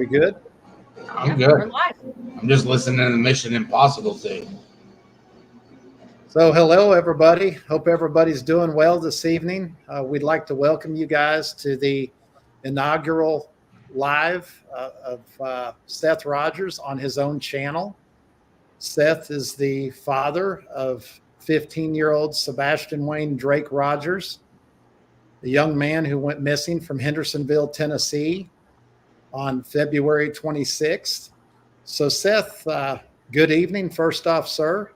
We good? I'm good. We're live. I'm just listening to the Mission Impossible thing. So, hello, everybody. Hope everybody's doing well this evening. We'd like to welcome you guys to the inaugural live of Seth Rogers on his own channel. Seth is the father of 15-year-old Sebastian Wayne Drake Rogers, the young man who went missing from Hendersonville, Tennessee on February 26th. So, Seth, good evening, first off, sir.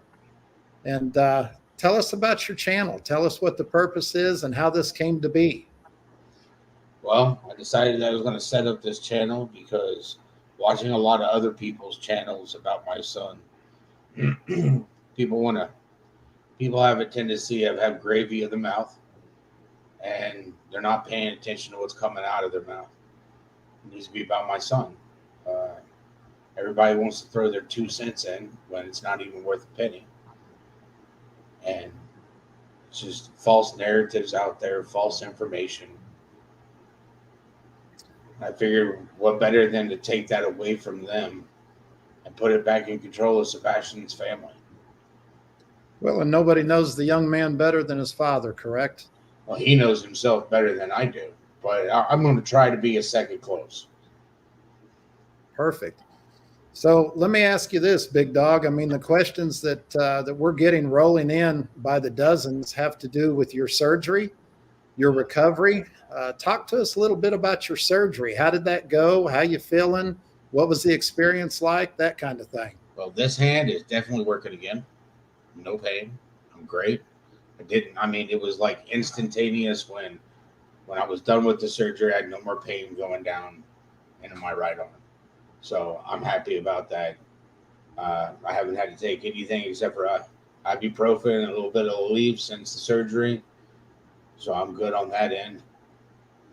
And tell us about your channel. Tell us what the purpose is and how this came to be. Well, I decided I was going to set up this channel because watching a lot of other people's channels about my son, people have a tendency of have gravy in the mouth, and they're not paying attention to what's coming out of their mouth. It needs to be about my son. Everybody wants to throw their 2 cents in when it's not even worth a penny. And it's just false narratives out there, false information. I figured what better than to take that away from them and put it back in control of Sebastian's family. Well, and nobody knows the young man better than his father, correct? Well, he knows himself better than I do, but I'm going to try to be a second close. Perfect. So let me ask you this, big dog. I mean, the questions that we're getting rolling in by the dozens have to do with your surgery, your recovery. Talk to us a little bit about your surgery. How did that go? How you feeling? What was the experience like? That kind of thing. Well, this hand is definitely working again. No pain. I'm great. It was like instantaneous when I was done with the surgery. I had no more pain going down into my right arm. So I'm happy about that. I haven't had to take anything except for ibuprofen and a little bit of Aleve since the surgery. So I'm good on that end.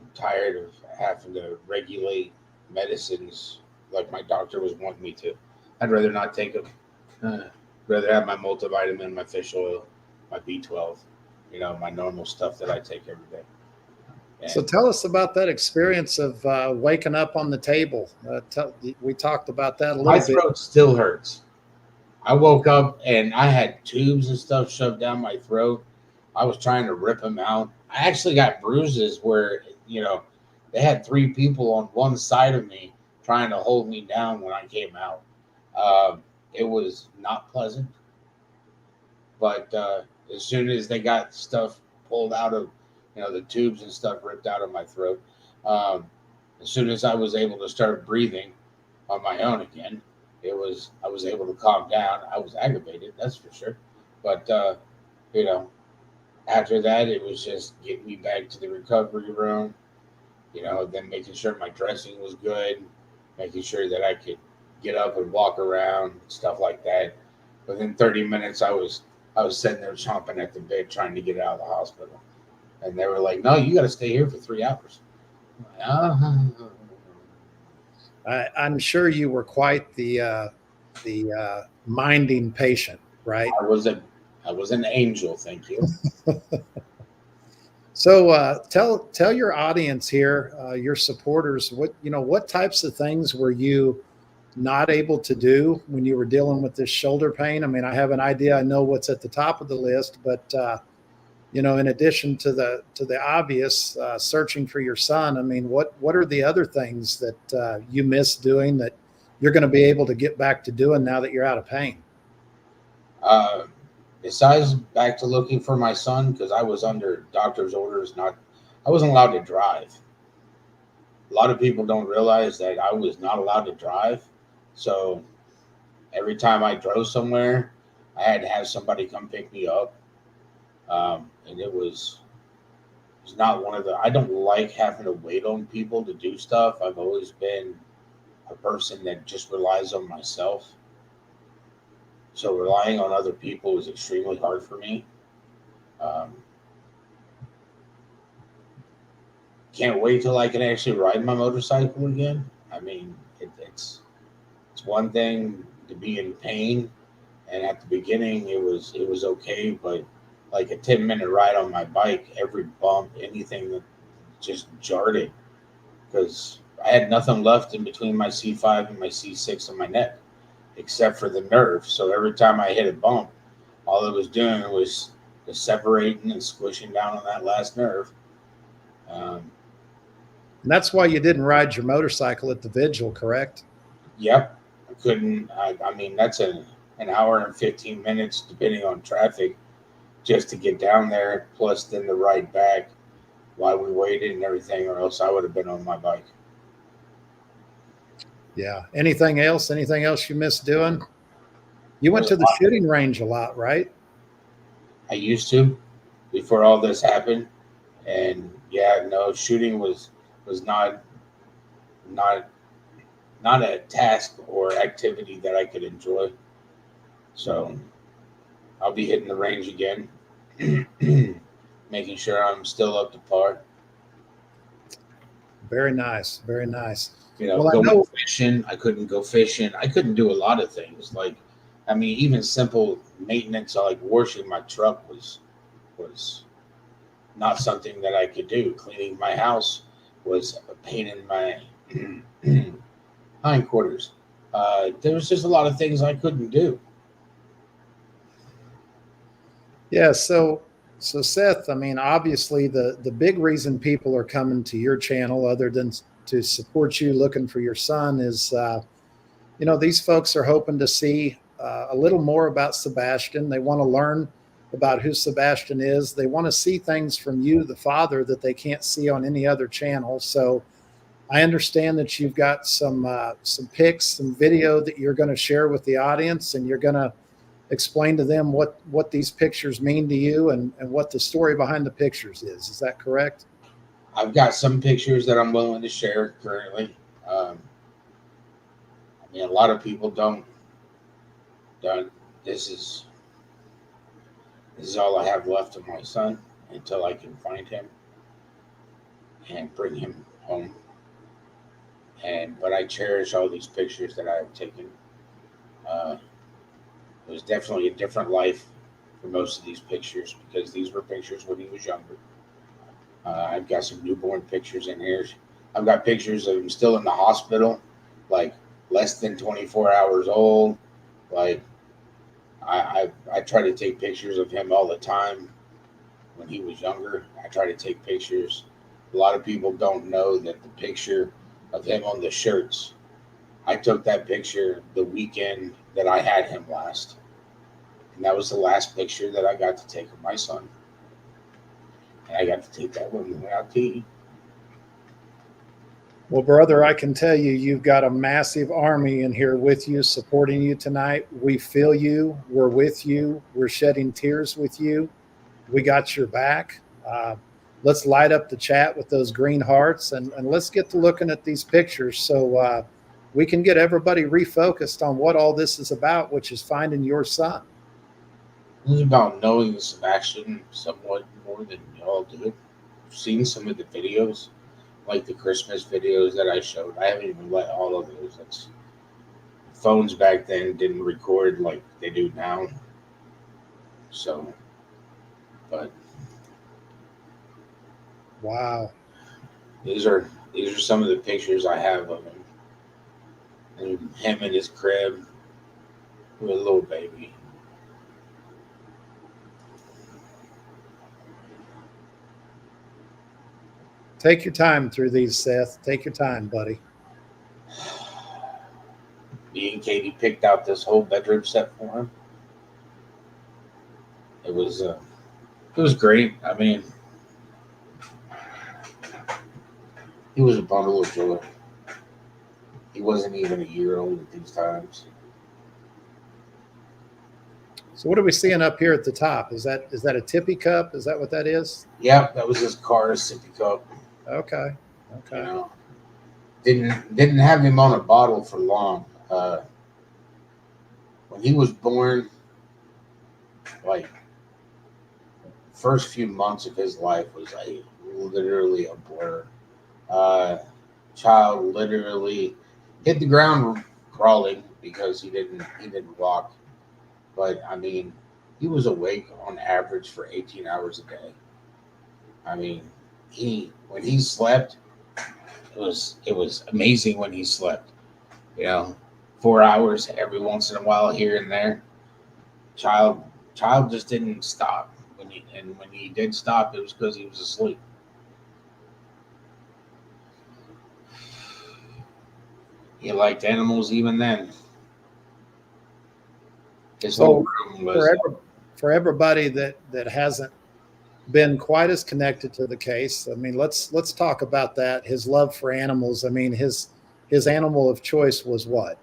I'm tired of having to regulate medicines like my doctor was wanting me to. I'd rather not take them. Rather have my multivitamin, my fish oil, my B12, my normal stuff that I take every day. So tell us about that experience of waking up on the table. We talked about that a little bit. My throat still hurts. I woke up and I had tubes and stuff shoved down my throat. I was trying to rip them out. I actually got bruises where, they had 3 people on one side of me trying to hold me down when I came out. It was not pleasant. But as soon as they got stuff pulled out of the tubes and stuff ripped out of my throat. As soon as I was able to start breathing on my own again, I was able to calm down. I was aggravated, that's for sure. But, after that, it was just getting me back to the recovery room, then making sure my dressing was good, making sure that I could get up and walk around, stuff like that. Within 30 minutes, I was sitting there chomping at the bit trying to get out of the hospital. And they were like, no, you got to stay here for 3 hours. I'm sure you were quite the minding patient, right? I was an angel, thank you. So tell your audience here, your supporters, what types of things were you not able to do when you were dealing with this shoulder pain? I mean, I have an idea. I know what's at the top of the list, but in addition to the obvious, searching for your son, I mean, what are the other things that you miss doing that you're going to be able to get back to doing now that you're out of pain? Besides back to looking for my son, because I was under doctor's orders, I wasn't allowed to drive. A lot of people don't realize that I was not allowed to drive. So every time I drove somewhere, I had to have somebody come pick me up. And it was not one of I don't like having to wait on people to do stuff. I've always been a person that just relies on myself. So relying on other people is extremely hard for me. Can't wait till I can actually ride my motorcycle again. I mean, it's one thing to be in pain, and at the beginning it was okay, but like a 10-minute ride on my bike, every bump, anything that just jarred it, because I had nothing left in between my C5 and my C6 on my neck, except for the nerve. So every time I hit a bump, all it was doing was separating and squishing down on that last nerve. And that's why you didn't ride your motorcycle at the vigil, correct? Yep, I couldn't. I mean, that's an hour and 15 minutes, depending on traffic, just to get down there. Plus, then the ride back while we waited and everything, or else I would have been on my bike. Yeah. Anything else? Anything else you missed doing? You went There's to a the lot. shooting range a lot, right? I used to before all this happened, and yeah, no, shooting was not not a task or activity that I could enjoy. So I'll be hitting the range again, making sure I'm still up to par. Very nice. Very nice. You know, Well, I going know. fishing, I couldn't go fishing. I couldn't do a lot of things. Like, I mean, even simple maintenance, like washing my truck was not something that I could do. Cleaning my house was a pain in my hindquarters. There was just a lot of things I couldn't do. Yeah. So Seth, I mean, obviously the big reason people are coming to your channel, other than to support you, looking for your son, is these folks are hoping to see a little more about Sebastian. They want to learn about who Sebastian is. They want to see things from you, the father, that they can't see on any other channel. So I understand that you've got some pics, some video that you're going to share with the audience, and you're going to explain to them what these pictures mean to you, and what the story behind the pictures is. Is that correct? I've got some pictures that I'm willing to share currently. I mean, a lot of people don't. This is all I have left of my son until I can find him and bring him home. But I cherish all these pictures that I have taken. Uh, it was definitely a different life for most of these pictures because these were pictures when he was younger. I've got some newborn pictures in here. I've got pictures of him still in the hospital, like less than 24 hours old. Like I try to take pictures of him all the time when he was younger. I try to take pictures. A lot of people don't know that the picture of him on the shirts, I took that picture the weekend that I had him last. And that was the last picture that I got to take of my son. And I got to take that when we went out to eat. Well, brother, I can tell you, you've got a massive army in here with you, supporting you tonight. We feel you. We're with you. We're shedding tears with you. We got your back. Let's light up the chat with those green hearts, and let's get to looking at these pictures so we can get everybody refocused on what all this is about, which is finding your son. It was about knowing Sebastian somewhat more than y'all do. I've seen some of the videos, like the Christmas videos that I showed. I haven't even let all of those. Phones back then didn't record like they do now. So, but Wow. these are some of the pictures I have of him. And him in his crib with a little baby. Take your time through these, Seth. Take your time, buddy. Me and Katie picked out this whole bedroom set for him. It was great. I mean, he was a bundle of joy. He wasn't even a year old at these times. So what are we seeing up here at the top? Is that a tippy cup? Is that what that is? Yeah, that was his car sippy cup. Okay. You know, didn't have him on a bottle for long. When he was born, like first few months of his life was like literally a blur. Child literally hit the ground crawling because he didn't walk. But I mean, he was awake on average for 18 hours a day. I mean, when he slept, it was amazing when he slept. You know, 4 hours every once in a while here and there. Child child just didn't stop when he did stop, it was because he was asleep. He liked animals even then. His whole So room for was every, for everybody that hasn't been quite as connected to the case, I mean, let's talk about that. His love for animals. I mean, his animal of choice was what?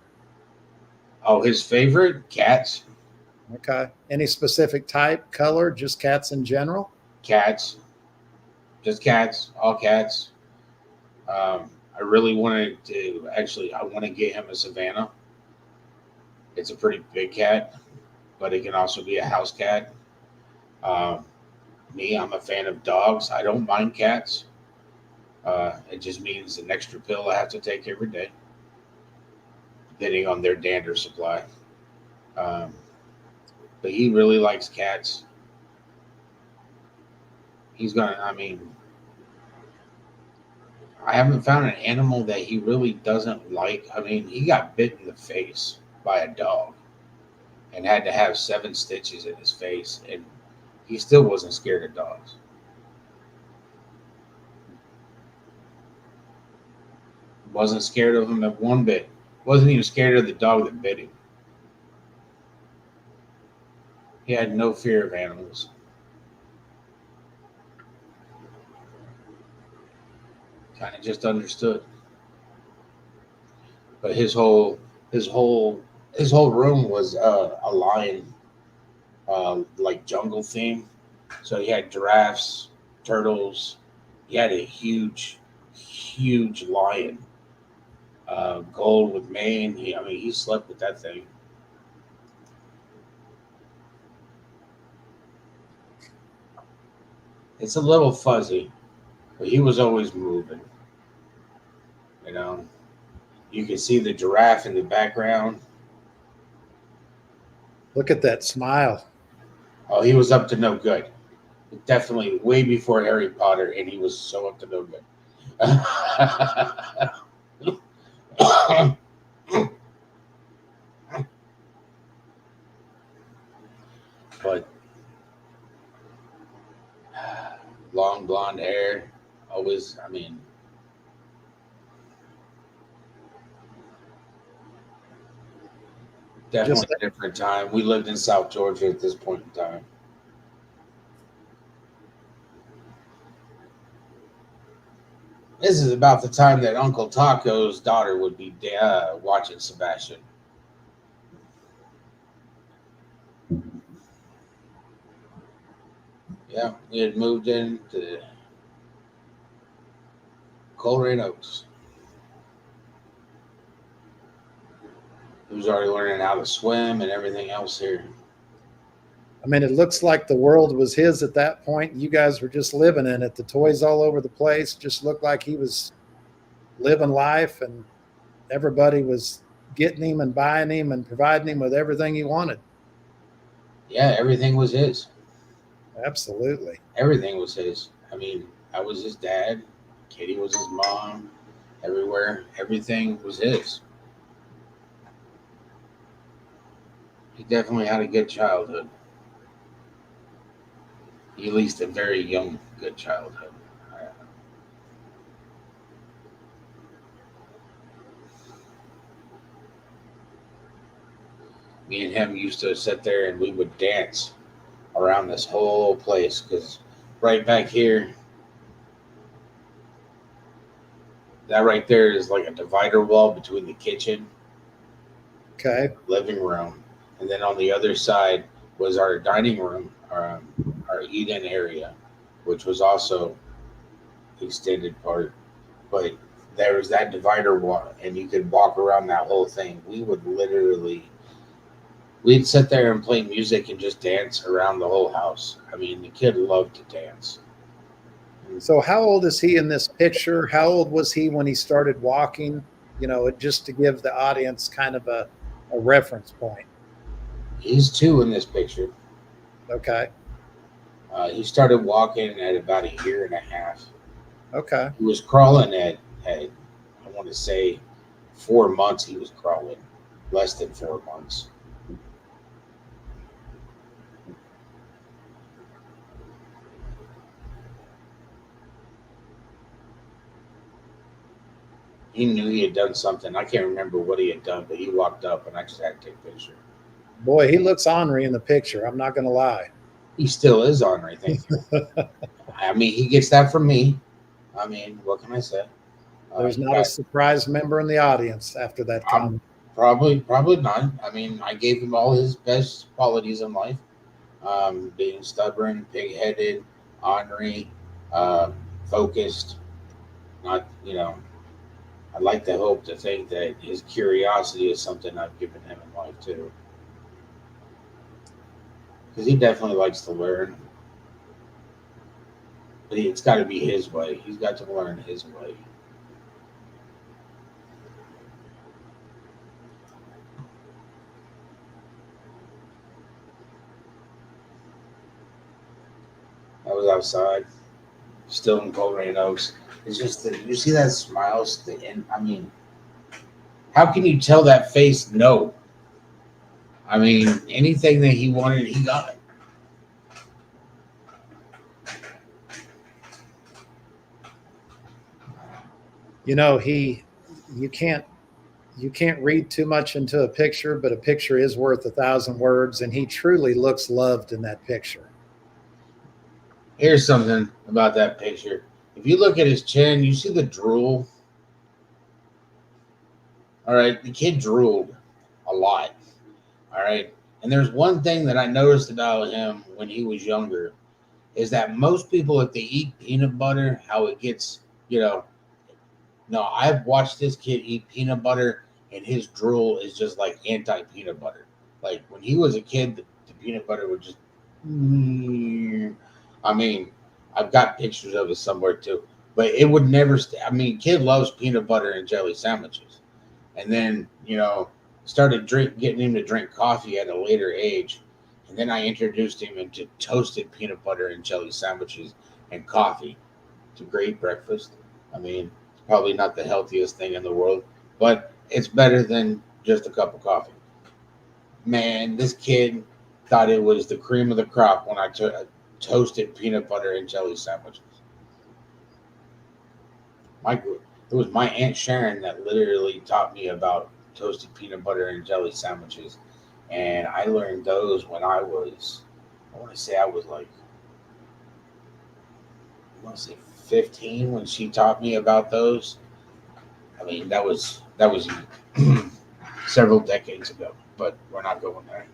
his favorite cats. Okay. Any specific type, color, just cats in general? Cats, just cats, all cats. I really wanted to actually. I want to get him a Savannah. It's a pretty big cat, but it can also be a house cat. Um, Me, I'm a fan of dogs. I don't mind cats. It just means an extra pill I have to take every day, depending on their dander supply. Um, but he really likes cats. He's gonna. I mean, I haven't found an animal that he really doesn't like. I mean, he got bit in the face by a dog and had to have 7 stitches in his face, and he still wasn't scared of dogs. Wasn't scared of him at one bit. Wasn't even scared of the dog that bit him. He had no fear of animals. Kind of just understood. But his whole his whole room was a lion, like jungle theme. So he had giraffes, turtles. He had a huge lion, gold with mane. I mean, he slept with that thing. It's a little fuzzy, but he was always moving. You know, you can see the giraffe in the background. Look at that smile. Oh, he was up to no good. Definitely way before Harry Potter, and he was so up to no good. But long blonde hair, always. I mean, Just definitely a different time. We lived in South Georgia at this point in time. This is about the time that Uncle Taco's daughter would be watching Sebastian. Yeah, we had moved into Coleraine Oaks. He was already learning how to swim and everything else here. I mean, it looks like the world was his at that point. You guys were just living in it. The toys all over the place just looked like he was living life, and everybody was getting him and buying him and providing him with everything he wanted. Yeah, everything was his. Absolutely. Everything was his. I mean, I was his dad. Katie was his mom. Everywhere, everything was his. He definitely had a good childhood. At least a very young, good childhood. Me and him used to sit there and we would dance around this whole place because right back here, that right there is like a divider wall between the kitchen, Okay. living room, and then on the other side was our dining room, our eat-in area, which was also extended part. But there was that divider wall, and you could walk around that whole thing. We'd sit there and play music and just dance around the whole house. I mean, the kid loved to dance. So, how old is he in this picture? How old was he when he started walking? Just to give the audience kind of a reference point. He's 2 in this picture. Okay. He started walking at about a year and a half. Okay. He was crawling at at, I want to say, 4 months he was crawling, less than 4 months. He knew he had done something. I can't remember what he had done, but he walked up and I just had to take a picture. Boy, he looks ornery in the picture. I'm not going to lie. He still is ornery, thank you. I mean, he gets that from me. I mean, what can I say? There's not a surprised member in the audience after that comment. Probably not. I mean, I gave him all his best qualities in life. Being stubborn, pig-headed, ornery, focused. Not, I'd like to hope to think that his curiosity is something I've given him in life too. Because he definitely likes to learn. But it's got to be his way. He's got to learn his way. I was outside, still in Coleraine Oaks. It's just that you see that smile. And I mean, how can you tell that face no? I mean, anything that he wanted, he got. You can't read too much into a picture, but a picture is worth 1,000 words, and he truly looks loved in that picture. Here's something about that picture. If you look at his chin, you see the drool. All right, the kid drooled a lot. All right, and there's one thing that I noticed about him when he was younger is that most people, if they eat peanut butter, how it gets, no, I've watched this kid eat peanut butter, and his drool is just like anti-peanut butter. Like when he was a kid, the peanut butter would just. I mean, I've got pictures of it somewhere too, but it would never. Kid loves peanut butter and jelly sandwiches, and then started getting him to drink coffee at a later age, and then I introduced him into toasted peanut butter and jelly sandwiches and coffee. It's a great breakfast. I mean, it's probably not the healthiest thing in the world, but it's better than just a cup of coffee. Man, this kid thought it was the cream of the crop when I toasted peanut butter and jelly sandwiches. It was my Aunt Sharon that literally taught me about toasted peanut butter and jelly sandwiches, and I learned those when I want to say 15 when she taught me about those. I mean, that was several decades ago, but we're not going there.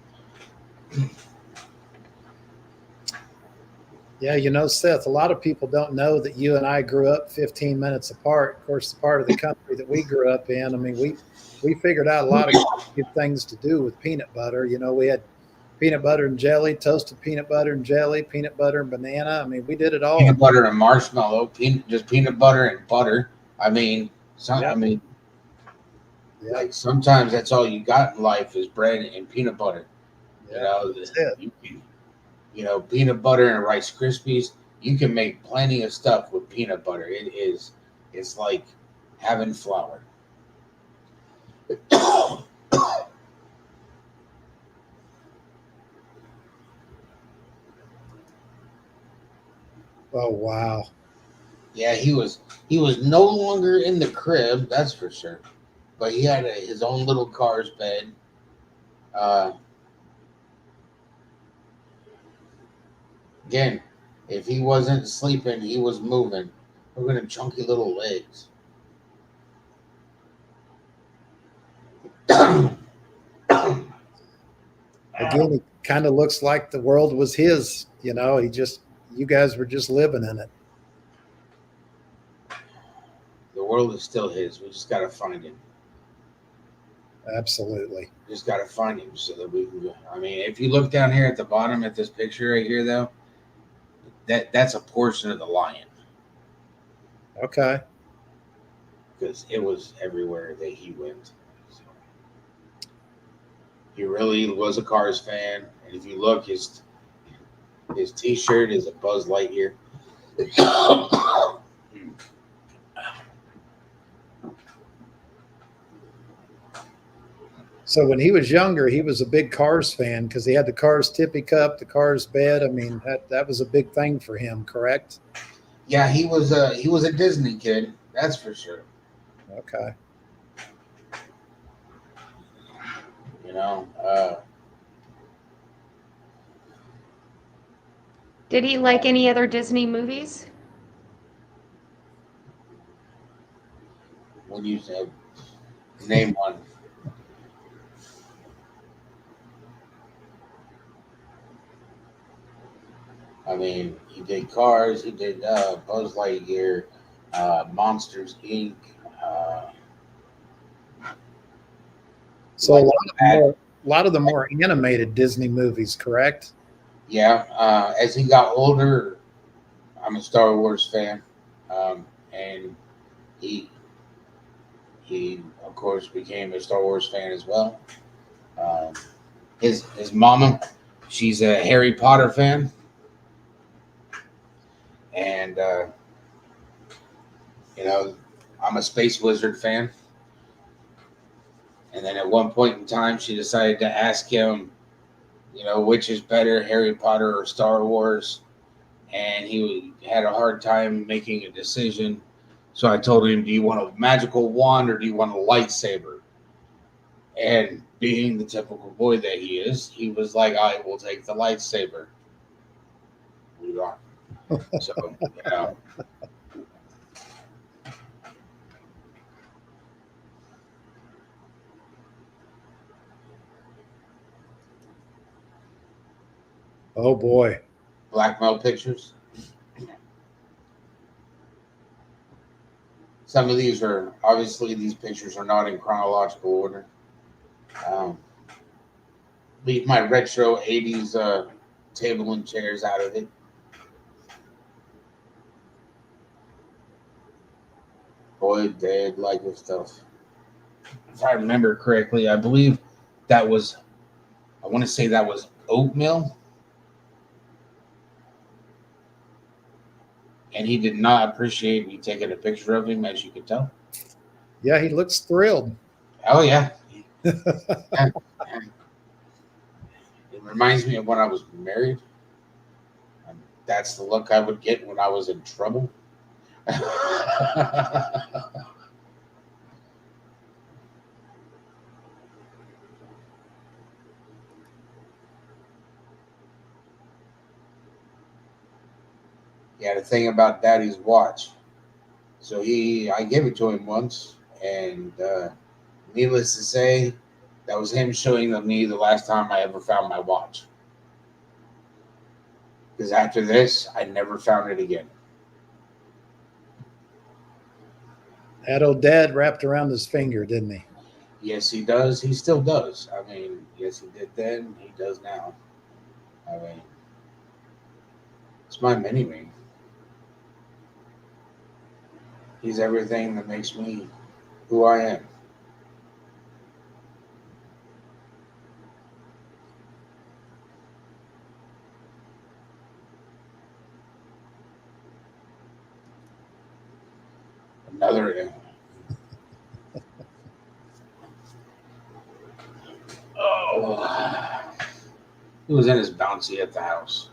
Yeah, Seth, a lot of people don't know that you and I grew up 15 minutes apart. Of course, the part of the country that we grew up in, I mean, we figured out a lot of good things to do with peanut butter. We had peanut butter and jelly, toasted peanut butter and jelly, peanut butter and banana. I mean, we did it all. Peanut butter and marshmallow, just peanut butter and butter. I mean, like sometimes that's all you got in life is bread and peanut butter. That's it. Peanut butter and Rice Krispies. You can make plenty of stuff with peanut butter. It's like having flour. Oh, wow. Yeah, he was no longer in the crib, that's for sure. But he had his own little car's bed. Again, if he wasn't sleeping, he was moving. Look at him, chunky little legs. Again, he kind of looks like the world was his. You guys were just living in it. The world is still his. We just got to find him. Absolutely. Just got to find him so that we can go. I mean, if you look down here at the bottom at this picture right here, though, that's a portion of the lion. Okay. Because it was everywhere that he went. So, he really was a Cars fan. And if you look, his T-shirt is a Buzz Lightyear. So when he was younger, he was a big Cars fan because he had the Cars tippy cup, the Cars bed. I mean, that was a big thing for him, correct? Yeah, he was a Disney kid, that's for sure. Okay. You know, Did he like any other Disney movies? when you said name one, I mean, he did Cars, he did Buzz Lightyear, Monsters Inc. Uh, So like a lot of the more animated Disney movies, correct? yeah. As he got older, I'm a Star Wars fan, and he he of course became a Star Wars fan as well. Um, his mama, she's a Harry Potter fan, and you know, I'm a Space Wizard fan. And then at one point in time, she decided to ask him, you know, which is better, Harry Potter or Star Wars? And he had a hard time making a decision. So I told him, do you want a magical wand or do you want a lightsaber? And being the typical boy that he is, he was like, I will take the lightsaber. Move on. So, you know. Oh boy. Blackmail pictures. Some of these are obviously these pictures are not in chronological order. Um, leave my retro 80s table and chairs out of it. Boy, did like this stuff. If I remember correctly, I believe that was, I want to say that was oatmeal. And he did not appreciate me taking a picture of him, as you can tell. Yeah, he looks thrilled. Oh, yeah. It reminds me of when I was married. That's the look I would get when I was in trouble. He had a thing about Daddy's watch. So I gave it to him once, and needless to say, that was him showing me the last time I ever found my watch. Because after this, I never found it again. That old dad wrapped around his finger, didn't he? Yes, he does. He still does. I mean, yes, he did then. He does now. I mean, it's my mini me. He's everything that makes me who I am. Another. Oh. He was in his bouncy at the house.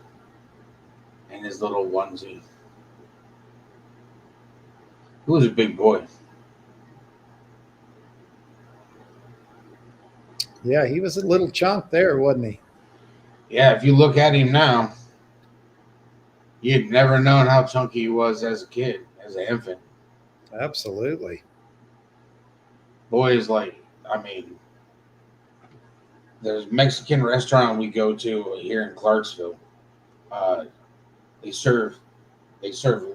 In his little onesie. He was a big boy. Yeah, he was a little chunk there, wasn't he? Yeah, if you look at him now, you'd never known how chunky he was as a kid, as an infant. Absolutely. Boys, like, I mean, there's a Mexican restaurant we go to here in Clarksville. Uh, they serve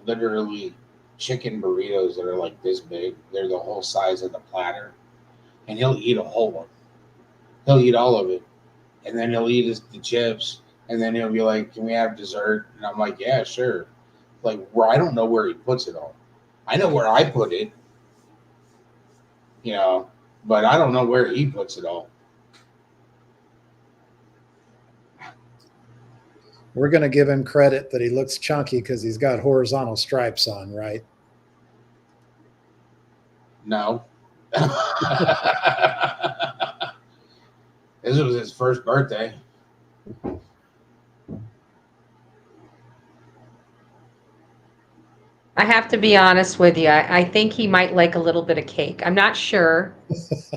literally chicken burritos that are like this big. They're the whole size of the platter, and he'll eat a whole one. He'll eat all of it, and then he'll eat the chips, and then he'll be like, "Can we have dessert?" And I'm like, "Yeah, sure." Like, where I don't know where he puts it all. I know where I put it, you know, but I don't know where he puts it all. We're going to give him credit that he looks chunky because he's got horizontal stripes on, right? No. This was his first birthday. I have to be honest with you. I think he might like a little bit of cake. I'm not sure.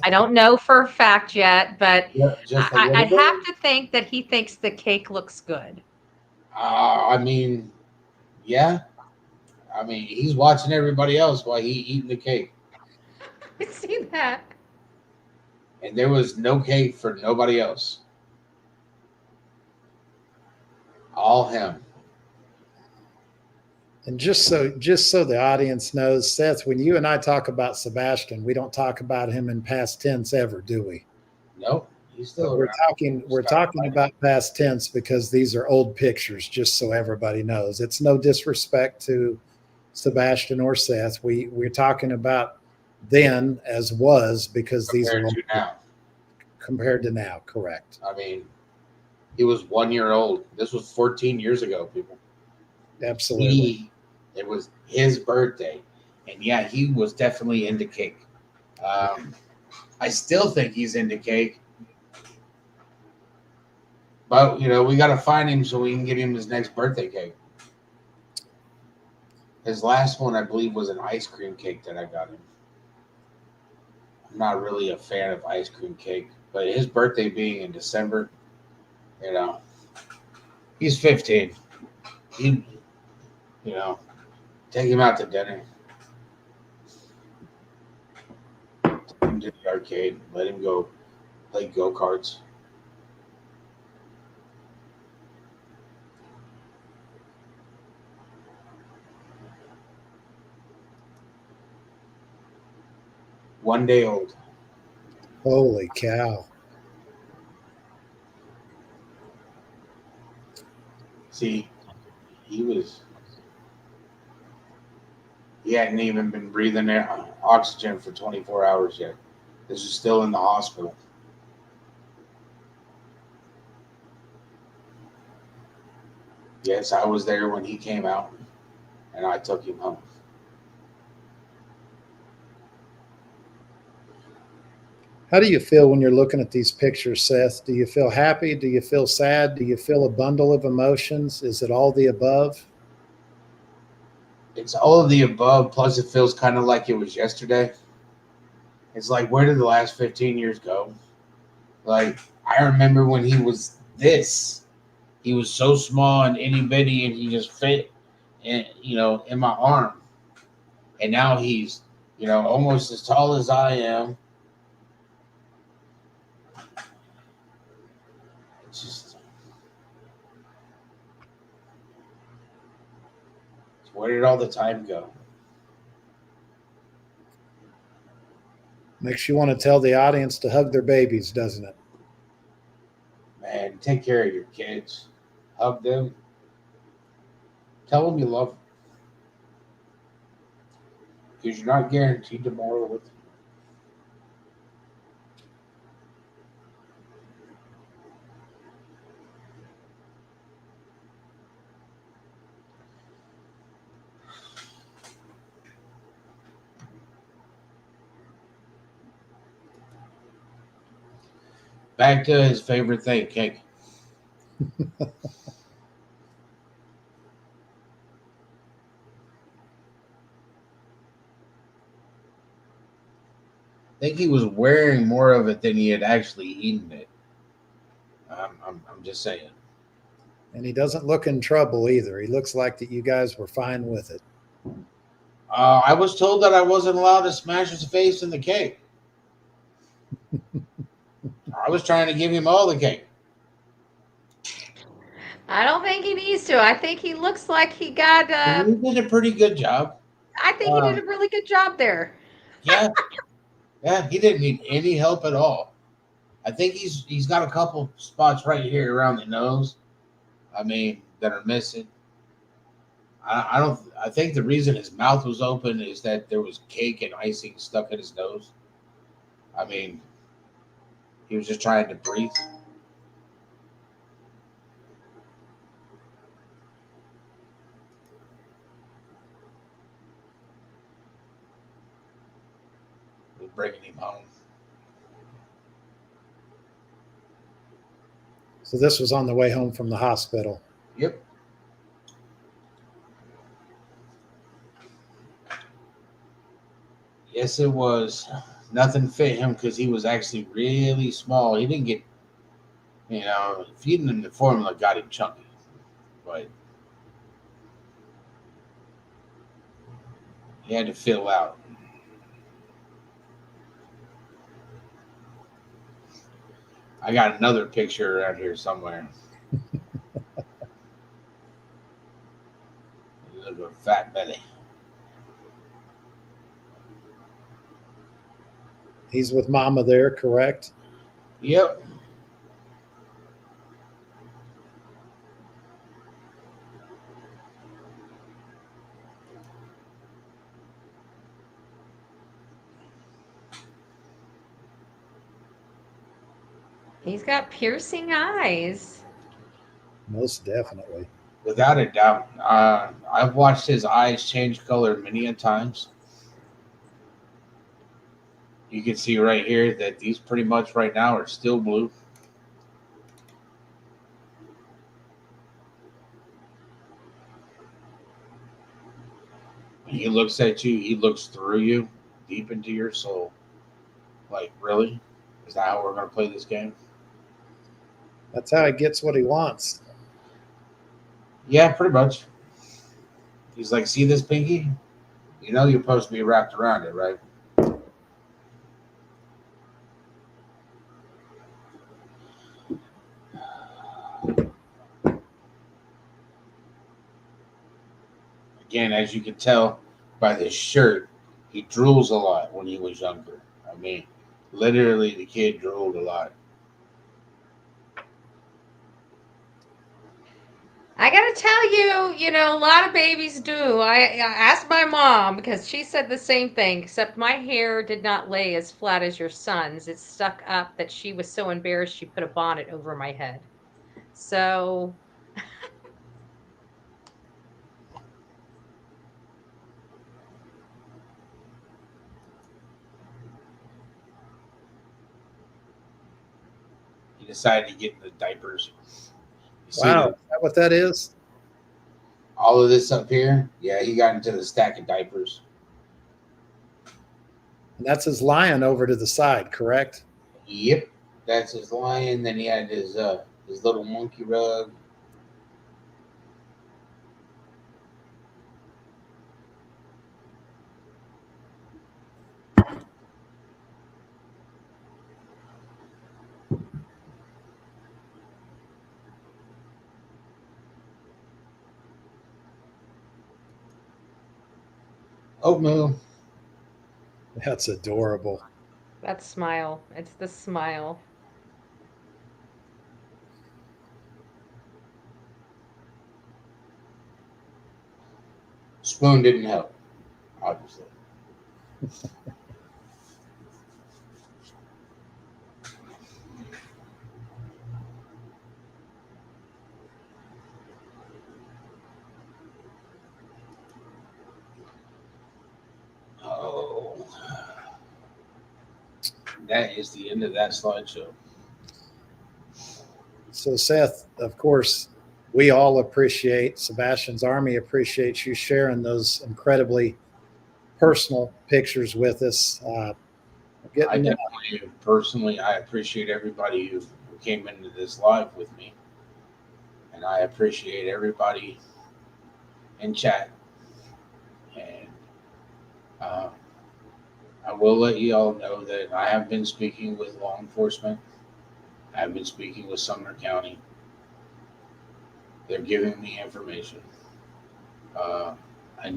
I don't know for a fact yet, but Yeah, just a little I'd have bit. to think that he thinks the cake looks good. I mean, yeah. I mean, he's watching everybody else while he eating the cake, I see that. and there was no cake for nobody else. All him. And just so the audience knows, Seth, when you and I talk about Sebastian, we don't talk about him in past tense ever, do we? Nope, he's But still we're around. talking we're Just gotta talking find about past tense because these are old pictures, just so everybody knows. It's no disrespect to Sebastian or Seth. We're talking about then as was because these are compared old to now. compared to now, correct. I mean, he was 1 year old. This was 14 years ago, people. Absolutely. It was his birthday, and yeah, he was definitely into cake. Um, I still think he's into cake, but we got to find him so we can get him his next birthday cake. His last one, I believe, was an ice cream cake that I got him. I'm not really a fan of ice cream cake, but his birthday being in December, you know, he's 15. He, you know, take him out to dinner, take him to the arcade, let him go play go karts. One day old. Holy cow. See, he was. He hadn't even been breathing oxygen for 24 hours yet. This is still in the hospital. Yes, I was there when he came out, and I took him home. How do you feel when you're looking at these pictures, Seth? Do you feel happy? Do you feel sad? Do you feel a bundle of emotions? Is it all the above? It's all of the above, plus it feels kind of like it was yesterday. It's like, where did the last 15 years go? Like, I remember when he was this. He was so small and itty bitty, and he just fit, in my arm. And now he's, almost as tall as I am. It's just, where did all the time go? Makes you want to tell the audience to hug their babies, doesn't it? Man, take care of your kids. Hug them. Tell them you love them. Because you're not guaranteed tomorrow with them. Back to his favorite thing, cake. I think he was wearing more of it than he had actually eaten it. I'm just saying. And he doesn't look in trouble either. He looks like that you guys were fine with it. I was told that I wasn't allowed to smash his face in the cake. I was trying to give him all the cake. I don't think he needs to. I think he looks like he got. He did a pretty good job. I think he did Um, a really good job there. yeah, yeah, he didn't need any help at all. I think he's got a couple spots right here around the nose. I mean, that are missing. I don't. I think the reason his mouth was open is that there was cake and icing stuck in his nose. I mean, he was just trying to breathe. We're bringing him home. So this was on the way home from the hospital. Yep. Yes, it was. Nothing fit him because he was actually really small. He didn't get, feeding him the formula got him chunky. But he had to fill out. I got another picture around here somewhere. Look at a fat belly. He's with Mama there, correct? Yep. He's got piercing eyes. Most definitely. Without a doubt. I've watched his eyes change color many a times. You can see right here that these pretty much right now are still blue. When he looks at you, he looks through you, deep into your soul. Like, really? Is that how we're going to play this game? That's how he gets what he wants. Yeah, pretty much. He's like, see this pinky? You know you're supposed to be wrapped around it, right? Again, as you can tell by this shirt, he drools a lot when he was younger. I mean, literally, the kid drooled a lot. I gotta tell you, a lot of babies do. I asked my mom because she said the same thing, except my hair did not lay as flat as your son's. It stuck up that she was so embarrassed she put a bonnet over my head. So He decided to get in the diapers. You see Wow, is that what that is? all of this up here? Yeah, he got into the stack of diapers. And that's his lion over to the side, correct? Yep, that's his lion. Then he had his little monkey rug. Oatmeal. That's adorable. that smile. It's the smile. Spoon didn't help, obviously. Oh, that is the end of that slideshow. So, Seth, of course, we all appreciate, Sebastian's Army appreciates you sharing those incredibly personal pictures with us. I Getting definitely, personally, I appreciate everybody who came into this live with me. And I appreciate everybody in chat. And uh, I will let you all know that I have been speaking with law enforcement. I have been speaking with Sumner County. They're giving me information. Uh, I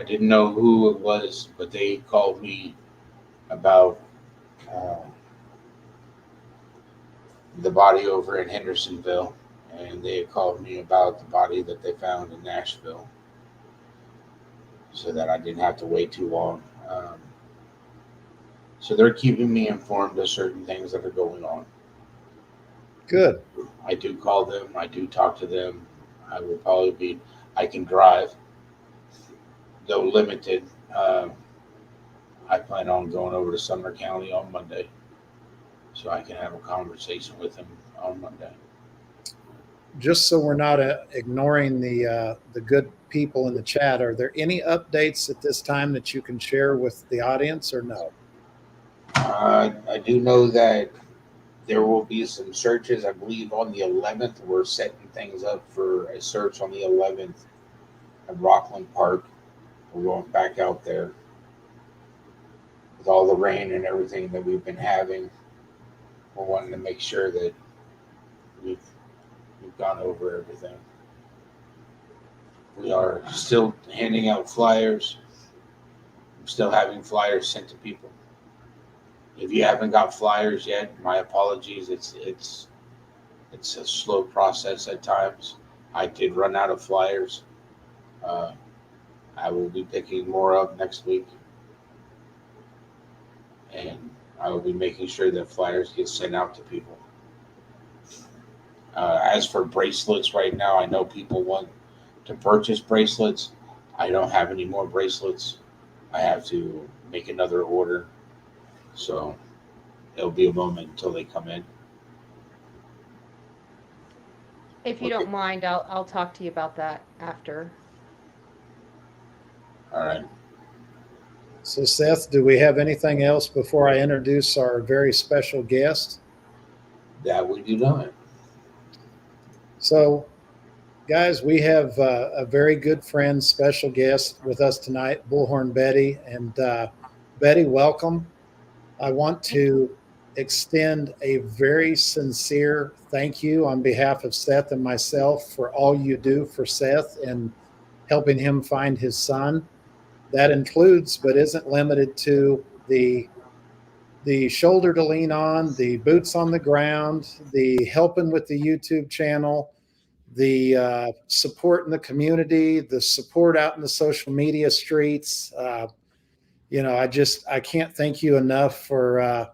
didn't know who it was, but they called me about uh, the body over in Hendersonville, and they had called me about the body that they found in Nashville, so that I didn't have to wait too long. So they're keeping me informed of certain things that are going on. good. I do call them. I do talk to them. I will probably be. I can drive, though limited. I plan on going over to Sumner County on Monday, so I can have a conversation with him on Monday. just so we're not ignoring the good people in the chat, are there any updates at this time that you can share with the audience, or no? I do know that there will be some searches. I believe on the 11th, we're setting things up for a search on the 11th at Rockland Park. We're going back out there with all the rain and everything that we've been having. We're wanting to make sure that we've gone over everything. We are still handing out flyers. I'm still having flyers sent to people. If you haven't got flyers yet, my apologies. It's a slow process at times. I did run out of flyers. I will be picking more up next week, and I will be making sure that flyers get sent out to people. As for bracelets, right now, I know people want to purchase bracelets. I don't have any more bracelets. I have to make another order. So it'll be a moment until they come in. If you Okay. don't mind, I'll talk to you about that after. All right. So, Seth, do we have anything else before I introduce our very special guest? That we do not. So, guys, we have a very good friend, special guest with us tonight, Bullhorn Betty. And Betty, welcome. I want to extend a very sincere thank you on behalf of Seth and myself for all you do for Seth and helping him find his son. That includes, but isn't limited to, the shoulder to lean on, the boots on the ground, the helping with the YouTube channel, the support in the community, the support out in the social media streets. I can't thank you enough for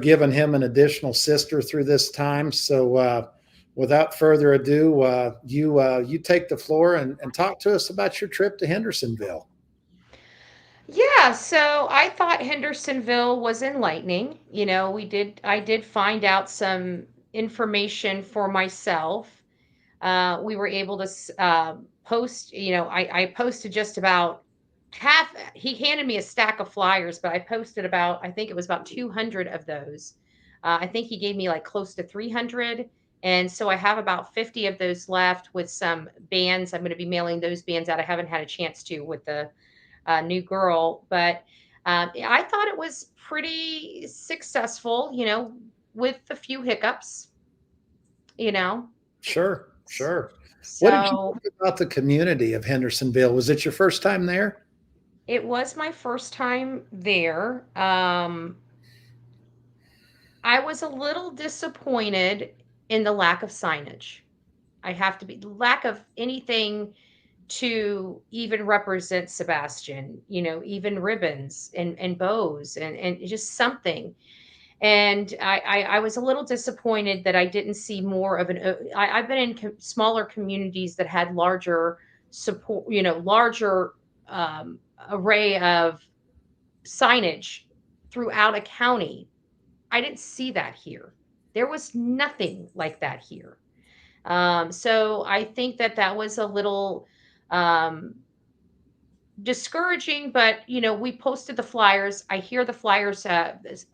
giving him an additional sister through this time. So without further ado, you take the floor and talk to us about your trip to Hendersonville. Yeah, so I thought Hendersonville was enlightening. I did find out some information for myself. We were able to post, I posted just about half. He handed me a stack of flyers, but I posted about, I think it was about 200 of those. I think he gave me like close to 300. And so I have about 50 of those left with some bands. I'm going to be mailing those bands out. I haven't had a chance to with the new girl, but I thought it was pretty successful, with a few hiccups, you know. Sure, sure. What did you So think about the community of Hendersonville? Was it your first time there? it was my first time there. I was a little disappointed in the lack of signage. I have to be lack of anything to even represent Sebastian, even ribbons and bows and just something. And I was a little disappointed that I didn't see more of I've been in smaller communities that had larger support, larger array of signage throughout a county. I didn't see that here. There was nothing like that here. So I think that was a little um, discouraging, but we posted the flyers. I hear the flyers,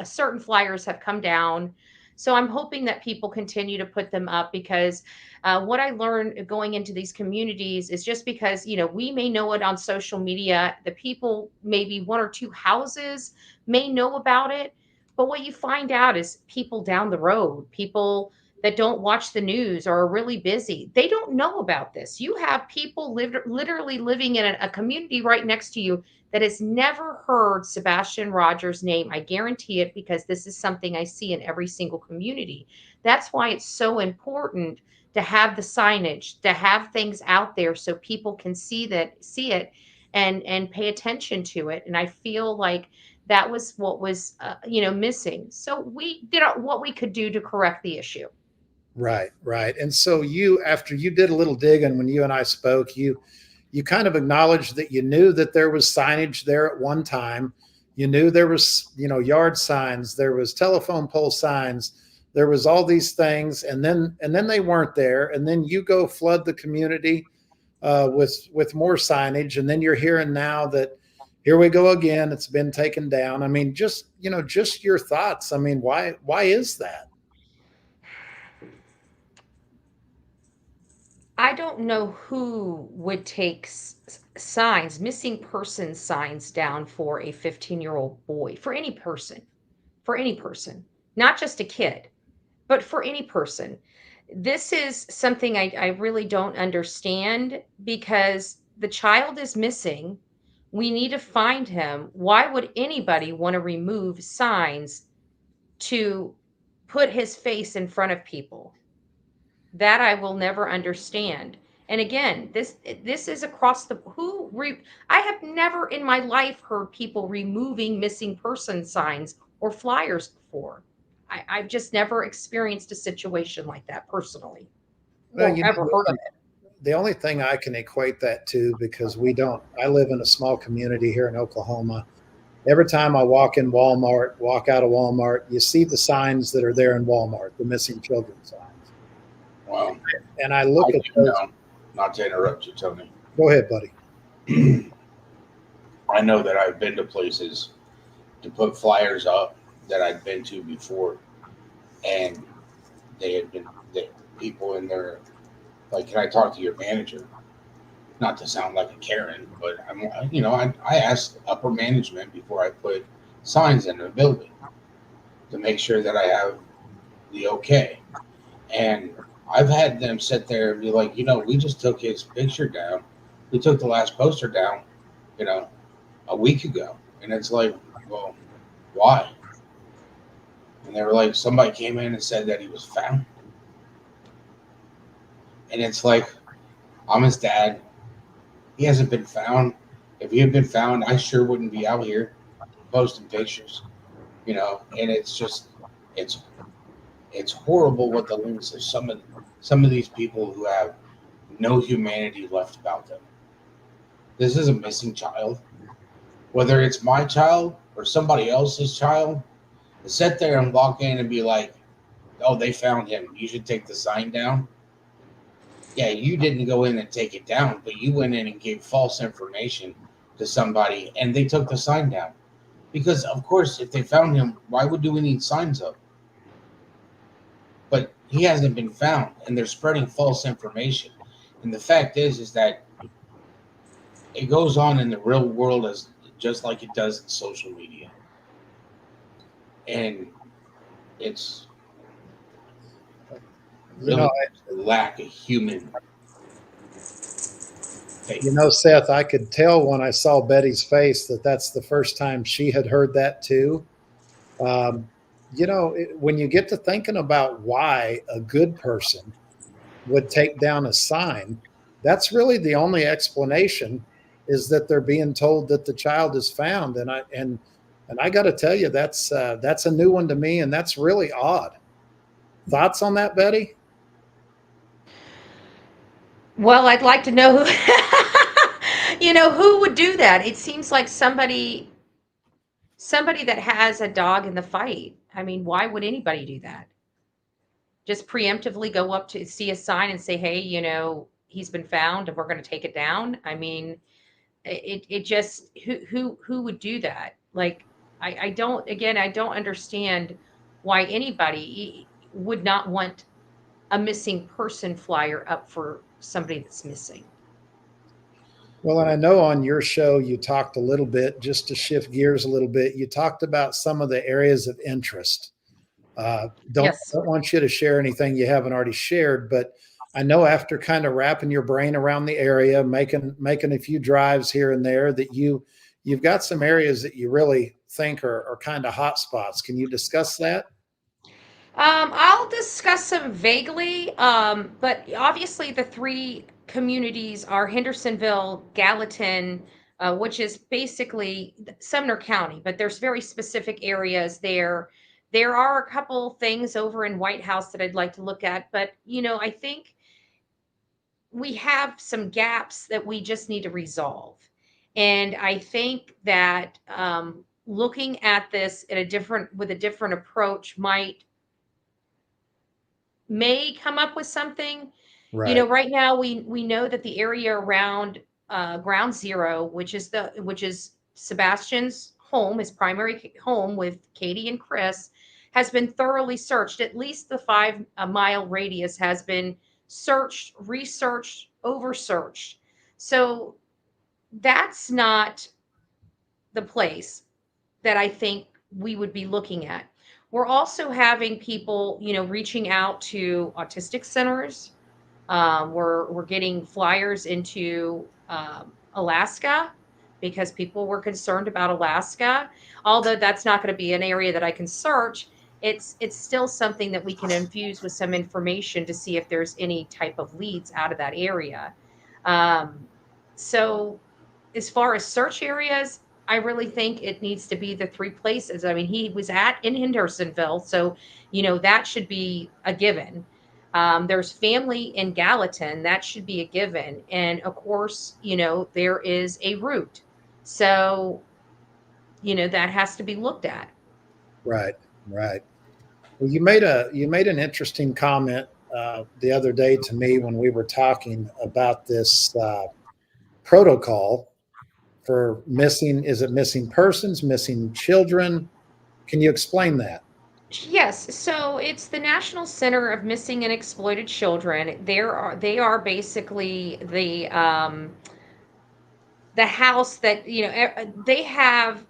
certain flyers have come down. So I'm hoping that people continue to put them up because what I learned going into these communities is just because, we may know it on social media, the people, maybe one or two houses may know about it. But what you find out is people down the road, people that don't watch the news or are really busy. They don't know about this. You have people literally living in a community right next to you that has never heard Sebastian Rogers' name. I guarantee it because this is something I see in every single community. That's why it's so important to have the signage, to have things out there so people can see it and pay attention to it. And I feel like that was what was missing. So we did what we could do to correct the issue. Right, right. And so after you did a little digging when you and I spoke, you kind of acknowledged that you knew that there was signage there at one time. You knew there was, yard signs, there was telephone pole signs, there was all these things, and then they weren't there, and then you go flood the community with more signage, and then you're hearing now that here we go again. It's been taken down. I mean, just just your thoughts. I mean, why is that? I don't know who would take signs, missing person signs down for a 15-year-old boy, for any person, not just a kid, but for any person. This is something I really don't understand because the child is missing. We need to find him. Why would anybody want to remove signs to put his face in front of people? That I will never understand. And again, this is across the I have never in my life heard people removing missing person signs or flyers before. I've just never experienced a situation like that personally Well, or ever heard of it. the only thing I can equate that to, because we don't, I live in a small community here in Oklahoma. Every time I walk in Walmart, walk out of Walmart, you see the signs that are there in Walmart, the missing children signs. Well, And I look at those. not to interrupt you, Tony. Go ahead, buddy. I know that I've been to places to put flyers up that I'd been to before, and they had been people in there like, can I talk to your manager? Not to sound like a Karen, but I asked upper management before I put signs in the building to make sure that I have the okay. And I've had them sit there and be like, we just took his picture down. We took the last poster down, a week ago. And it's like, well, why? And they were like, somebody came in and said that he was found. And it's like, I'm his dad. He hasn't been found. If he had been found, I sure wouldn't be out here posting pictures, and it's just, it's horrible what the links of some of these people who have no humanity left about them. This is a missing child. Whether it's my child or somebody else's child, to sit there and walk in and be like, oh, they found him, you should take the sign down. Yeah, you didn't go in and take it down, but you went in and gave false information to somebody and they took the sign down. Because, of course, if they found him, why would we need signs up? But he hasn't been found, and they're spreading false information. And the fact is that it goes on in the real world as just like it does in social media. And it's really a lack of human faith. Seth, I could tell when I saw Betty's face that that's the first time she had heard that too. When you get to thinking about why a good person would take down a sign, that's really the only explanation, is that they're being told that the child is found. And I got to tell you, that's a new one to me, and that's really odd. Thoughts on that, Betty? Well, I'd like to know who would do that. It seems like somebody that has a dog in the fight. I mean, why would anybody do that? Just preemptively go up to see a sign and say, hey, he's been found and we're going to take it down. I mean, it just, who would do that? Like, I don't understand why anybody would not want a missing person flyer up for somebody that's missing. Well, and I know on your show you talked a little bit, just to shift gears a little bit, you talked about some of the areas of interest. Don't want you to share anything you haven't already shared, but I know after kind of wrapping your brain around the area, making a few drives here and there, that you've got some areas that you really think are kind of hot spots. Can you discuss that? I'll discuss them vaguely, but obviously the three communities are Hendersonville, Gallatin, which is basically Sumner County, but there's very specific areas there. There are a couple things over in White House that I'd like to look at, but I think we have some gaps that we just need to resolve. And I think that looking at this with a different approach might may come up with something. Right. Right now we know that the area around Ground Zero, which is Sebastian's home, his primary home with Katie and Chris, has been thoroughly searched. At least the 5 mile radius has been searched, researched, over searched. So that's not the place that I think we would be looking at. We're also having people, reaching out to autistic centers. We're getting flyers into Alaska because people were concerned about Alaska. Although that's not going to be an area that I can search, it's still something that we can infuse with some information to see if there's any type of leads out of that area. Um, so as far as search areas, I really think it needs to be the 3 places. I mean, he was in Hendersonville, so that should be a given. There's family in Gallatin, that should be a given, and of course, there is a route, so that has to be looked at. Right. Right. Well, you made an interesting comment the other day to me when we were talking about this protocol for missing. Is it missing persons, missing children? Can you explain that? Yes, so it's the National Center of Missing and Exploited Children. They are basically the house that they have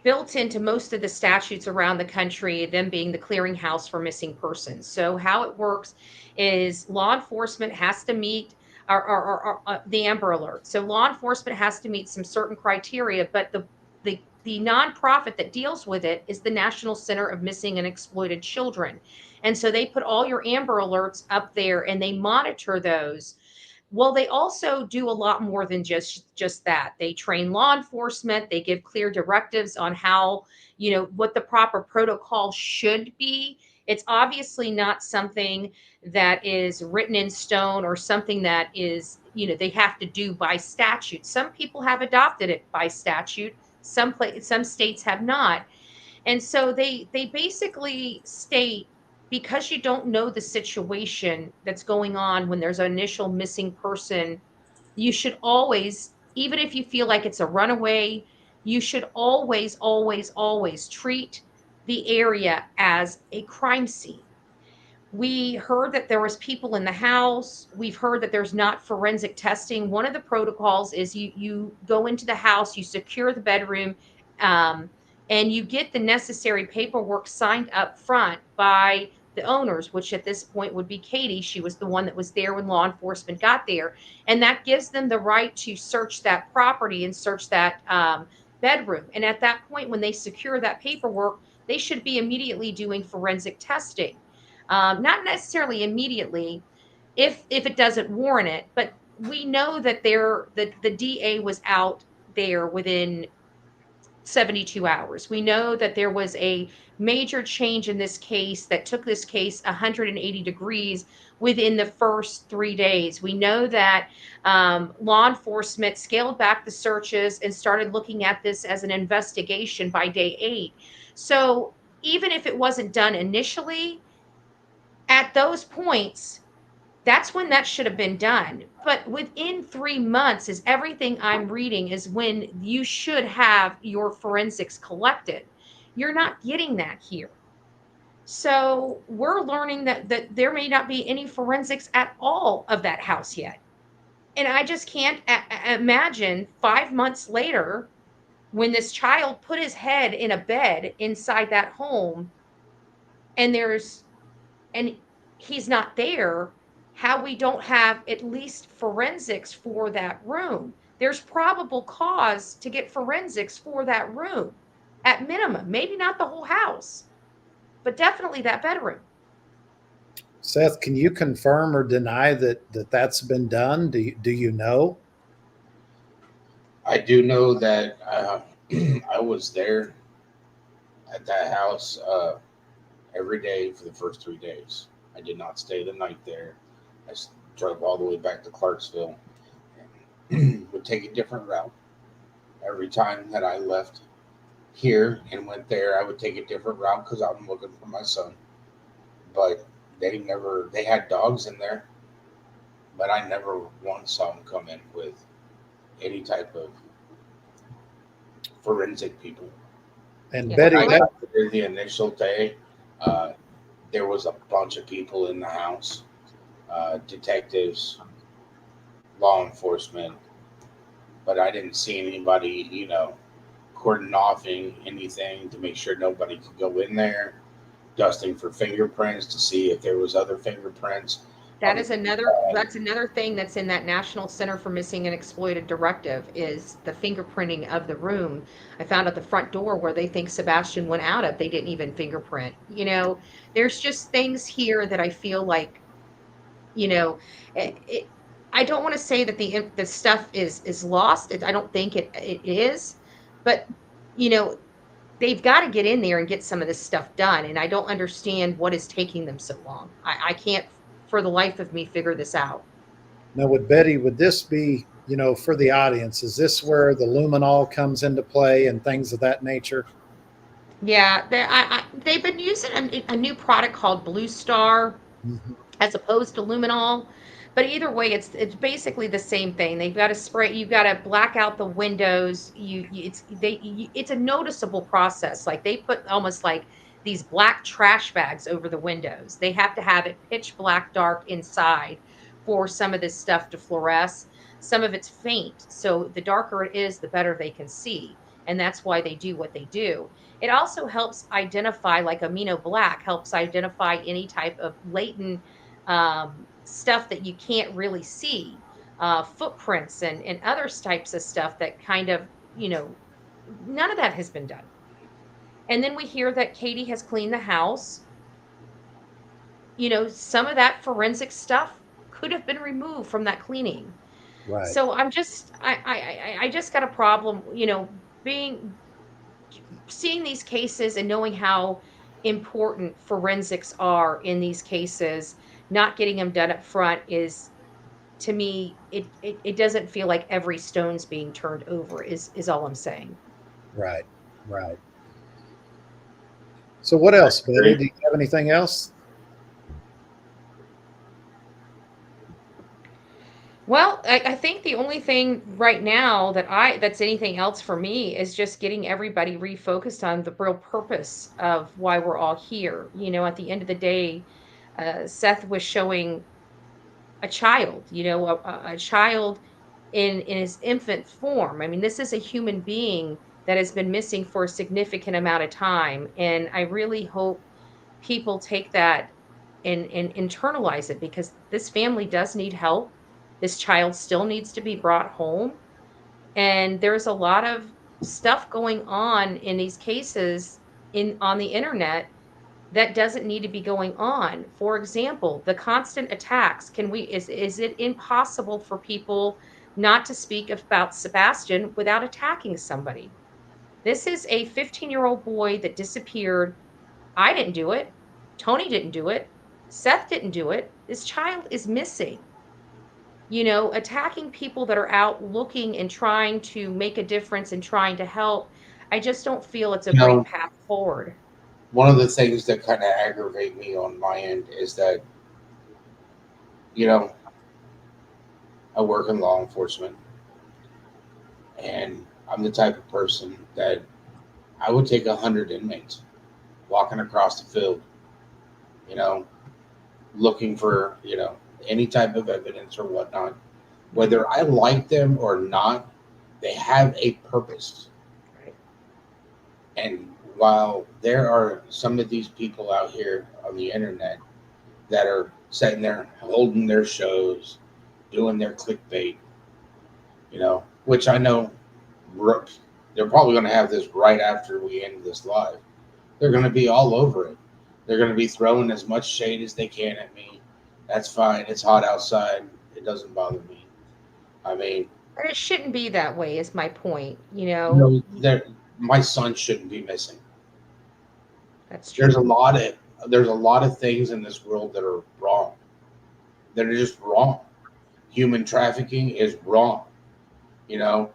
built into most of the statutes around the country, them being the clearinghouse for missing persons. So how it works is law enforcement has to meet the Amber Alert. So law enforcement has to meet some certain criteria, but the nonprofit that deals with it is the National Center of Missing and Exploited Children. And so they put all your Amber Alerts up there and they monitor those. Well, they also do a lot more than just that. They train law enforcement, they give clear directives on how, what the proper protocol should be. It's obviously not something that is written in stone or something that is, they have to do by statute. Some people have adopted it by statute, some states have not. And so they basically state, because you don't know the situation that's going on when there's an initial missing person, you should always, even if you feel like it's a runaway, you should always, always, always treat the area as a crime scene. We heard that there was people in the house. We've heard that there's not forensic testing. One of the protocols is you go into the house, you secure the bedroom, um, and you get the necessary paperwork signed up front by the owners, which at this point would be Katie. She was the one that was there when law enforcement got there, and that gives them the right to search that property and search that bedroom. And at that point, when they secure that paperwork, they should be immediately doing forensic testing. Not necessarily immediately, if it doesn't warrant it, but we know that the DA was out there within 72 hours. We know that there was a major change in this case that took this case 180 degrees within the first 3 days. We know that law enforcement scaled back the searches and started looking at this as an investigation by day 8. So even if it wasn't done initially, at those points, that's when that should have been done. But within 3 months, is everything I'm reading, is when you should have your forensics collected. You're not getting that here. So we're learning that there may not be any forensics at all of that house yet. And I just can't imagine 5 months later, when this child put his head in a bed inside that home, and and he's not there, how we don't have at least forensics for that room. There's probable cause to get forensics for that room at minimum, maybe not the whole house, but definitely that bedroom. Seth, can you confirm or deny that's been done? Do you know? I do know that I was there at that house every day for the first 3 days. I did not stay the night there. I drove all the way back to Clarksville and would take a different route. Every time that I left here and went there, I would take a different route because I'm looking for my son. But they had dogs in there, but I never once saw them come in with any type of forensic people. And Yeah. Betty, When I that, got there the initial day, uh, there was a bunch of people in the house, detectives, law enforcement, but I didn't see anybody, cordon offing anything to make sure nobody could go in there, dusting for fingerprints to see if there was other fingerprints on That the is another inside. that's another thing that's in that National Center for Missing and Exploited directive is the fingerprinting of the room. I found at the front door where they think Sebastian went out of, they didn't even fingerprint. There's just things here that I feel like, you know, it I don't want to say that the stuff is lost. I don't think it is, but you know, they've got to get in there and get some of this stuff done. And I don't understand what is taking them so long. I can't for the life of me figure this out. now would Betty, would this be, for the audience, is this where the luminol comes into play and things of that nature? Yeah, they've been using a new product called Blue Star Mhm. as opposed to luminol. But either way, it's basically the same thing. They've got to spray. You've got to black out the windows. It's a noticeable process. Like they put almost like these black trash bags over the windows. They have to have it pitch black dark inside for some of this stuff to fluoresce. Some of it's faint, so the darker it is, the better they can see, and that's why they do what they do. It also helps identify, like amino black helps identify any type of latent stuff that you can't really see, footprints and other types of stuff that kind of, none of that has been done. And then we hear that Katie has cleaned the house. Some of that forensic stuff could have been removed from that cleaning. Right. So I just got a problem, being seeing these cases and knowing how important forensics are in these cases. Not getting them done up front is, to me, it doesn't feel like every stone's being turned over is all I'm saying. Right. Right. So what else, Betty? Great. Do you have anything else? Well, I think the only thing right now that's anything else for me is just getting everybody refocused on the real purpose of why we're all here. At the end of the day, Seth was showing a child, a child in his infant form. I mean, this is a human being that has been missing for a significant amount of time, and I really hope people take that and internalize it, because this family does need help. This child still needs to be brought home, and there's a lot of stuff going on in these cases in on the internet that doesn't need to be going on. For example, the constant attacks. Is it impossible for people not to speak about Sebastian without attacking somebody? This is a 15-year-old boy that disappeared. I didn't do it. Tony didn't do it. Seth didn't do it. This child is missing. Attacking people that are out looking and trying to make a difference and trying to help. I just don't feel it's a You great know, path forward. one of the things that kind of aggravate me on my end is that, you know, I work in law enforcement, and I'm the type of person that I would take 100 inmates walking across the field, you know, looking for, any type of evidence or whatnot. Whether I like them or not, they have a purpose. Right. And while there are some of these people out here on the internet that are sitting there holding their shows, doing their clickbait, which I know they're probably going to have this right after we end this live. They're going to be all over it. They're going to be throwing as much shade as they can at me. That's fine. It's hot outside. It doesn't bother me. I mean, But it shouldn't be that way, is my point. my son shouldn't be missing. That's There's a true. lot of there's a lot of things in this world that are wrong. That are just wrong. Human trafficking is wrong. You know,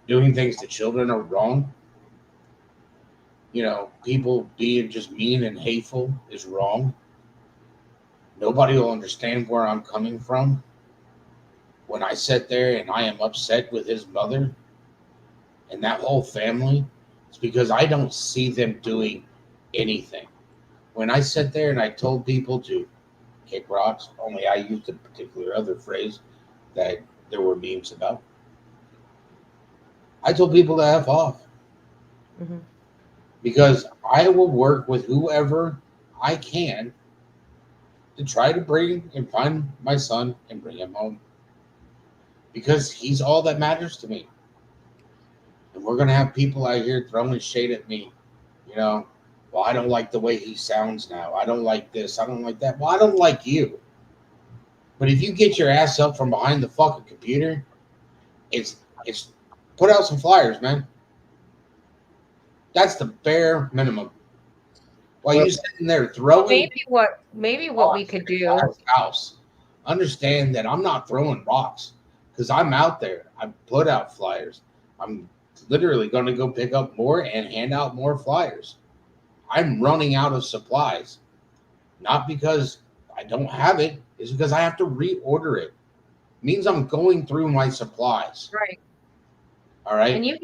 doing things to children are wrong. People being just mean and hateful is wrong. Nobody will understand where I'm coming from when I sit there and I am upset with his mother and that whole family. It's because I don't see them doing anything. When I sit there and I told people to kick rocks, only I used a particular other phrase that there were memes about. I told people to F off Mm-hmm. because I will work with whoever I can to try to bring and find my son and bring him home because he's all that matters to me. And we're going to have people out here throwing shade at me, you know. Well, I don't like the way he sounds now. I don't like this. I don't like that. Well, I don't like you. But if you get your ass up from behind the fucking computer, it's put out some flyers, man. That's the bare minimum. While Well, you sitting there Well, throwing maybe what we rocks could at a do. guy's house, understand that I'm not throwing rocks because I'm out there. I put out flyers. I'm literally going to go pick up more and hand out more flyers. I'm running out of supplies, not because I don't have it. It's because I have to reorder it. Means I'm going through my supplies. Right. All right. And you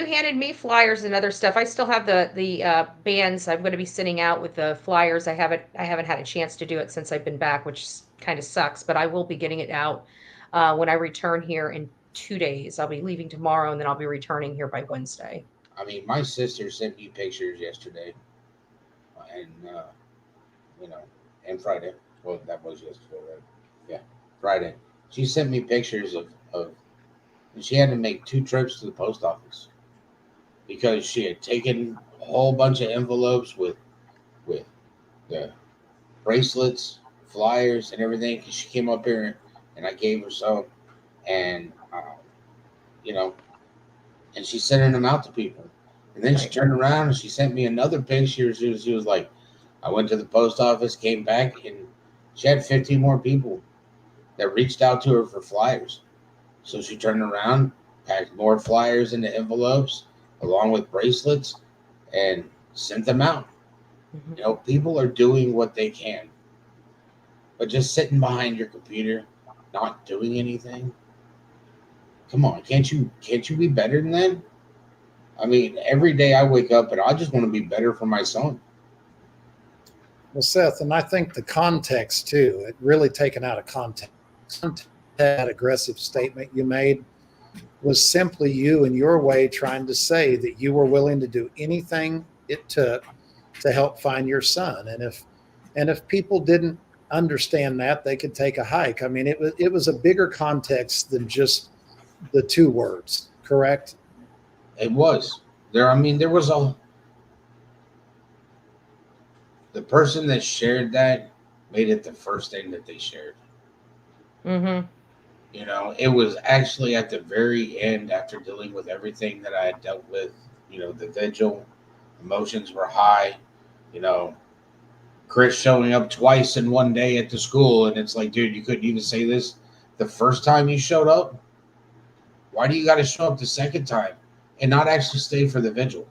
handed me flyers and other stuff. I still have the bands. I'm going to be sending out with the flyers. I haven't had a chance to do it since I've been back, which kind of sucks. But I will be getting it out when I return here in 2 days. I'll be leaving tomorrow, and then I'll be returning here by Wednesday. I mean, my sister sent me pictures yesterday, and you know, and Friday. Well, that was yesterday, right? Yeah, Friday. She sent me pictures of and she had to make 2 trips to the post office because she had taken a whole bunch of envelopes with the bracelets, flyers, and everything. Because she came up here and I gave her some, and you know, and she's sending them out to people. And then she Right. turned around and she sent me another picture. She was like, I went to the post office, came back, and she had 15 more people that reached out to her for flyers. So she turned around, packed more flyers into envelopes along with bracelets, and sent them out. Mhm. People are doing what they can, but just sitting behind your computer, not doing anything. Come on, can't you be better than that? I mean, every day I wake up and I just want to be better for my son. well, Seth, and I think the context too, it really taken out of context. That aggressive statement you made was simply you in your way trying to say that you were willing to do anything it took to help find your son. And if people didn't understand that, they could take a hike. I mean, it was a bigger context than just the two words, correct? It was there. I mean, there was the person that shared that made it the first thing that they shared. Mhm. It was actually at the very end after dealing with everything that I had dealt with. The vigil, emotions were high. You know, Chris showing up twice in one day at the school, and it's like, dude, you couldn't even say this the first time you showed up. Why do you got to show up the second time and not actually stay for the vigil?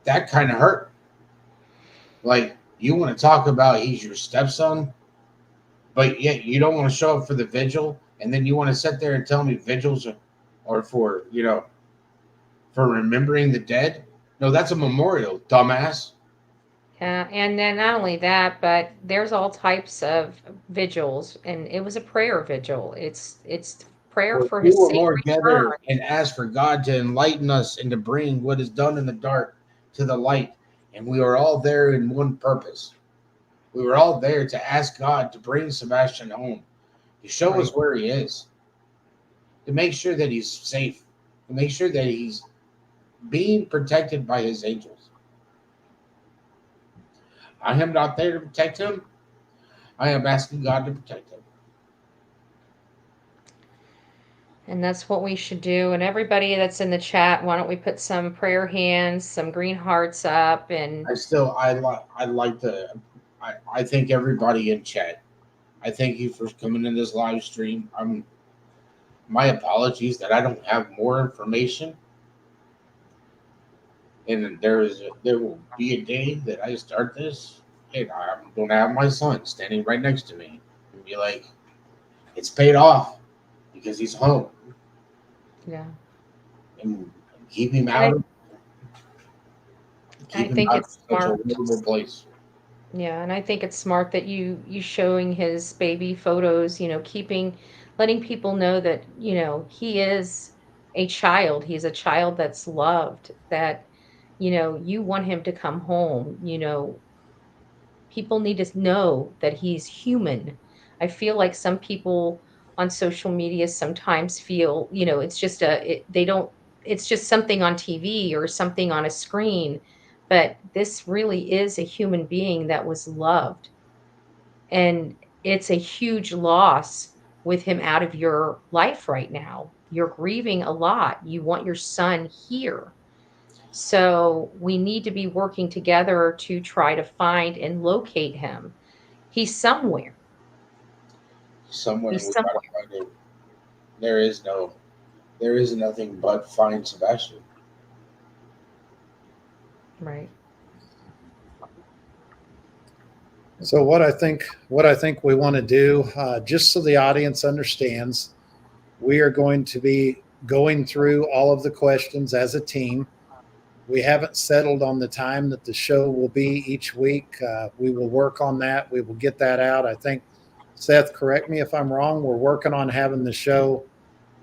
That kind of hurt. Like, you want to talk about he's your stepson, but yet you don't want to show up for the vigil, and then you want to sit there and tell me vigils are for for remembering the dead. No, that's a memorial, dumbass. Yeah, and then not only that, but there's all types of vigils, and it was a prayer vigil. It's prayer Well, for we his were safe more return. together and asked for God to enlighten us and to bring what is done in the dark to the light. And we were all there in one purpose. We were all there to ask God to bring Sebastian home, to show Right. us where he is, to make sure that he's safe, to make sure that he's being protected by his angels. I am not there to protect him. I am asking God to protect him. And that's what we should do. And everybody that's in the chat, why don't we put some prayer hands, some green hearts up, and I thank everybody in chat. I thank you for coming in this live stream. My apologies that I don't have more information. And there will be a day that I start this, and I'm going to have my son standing right next to me and be like, "It's paid off because he's home." Yeah. And keep him And out. I Keep him think out of it's such a smart. horrible place. Yeah, and I think it's smart that you showing his baby photos, letting people know that, he is a child. He's a child that's loved, that, you want him to come home. People need to know that he's human. I feel like some people on social media sometimes feel, they don't, it's just something on TV or something on a screen, but this really is a human being that was loved. And it's a huge loss with him out of your life right now. You're grieving a lot. You want your son here. So we need to be working together to try to find and locate him. He's somewhere. Somewhere He's we gotta somewhere. find him. There is no, there is nothing but find Sebastian. Right. So what I think we want to do, just so the audience understands, we are going to be going through all of the questions as a team. We haven't settled on the time that the show will be each week. We will work on that. We will get that out. I think, Seth, correct me if I'm wrong. We're working on having the show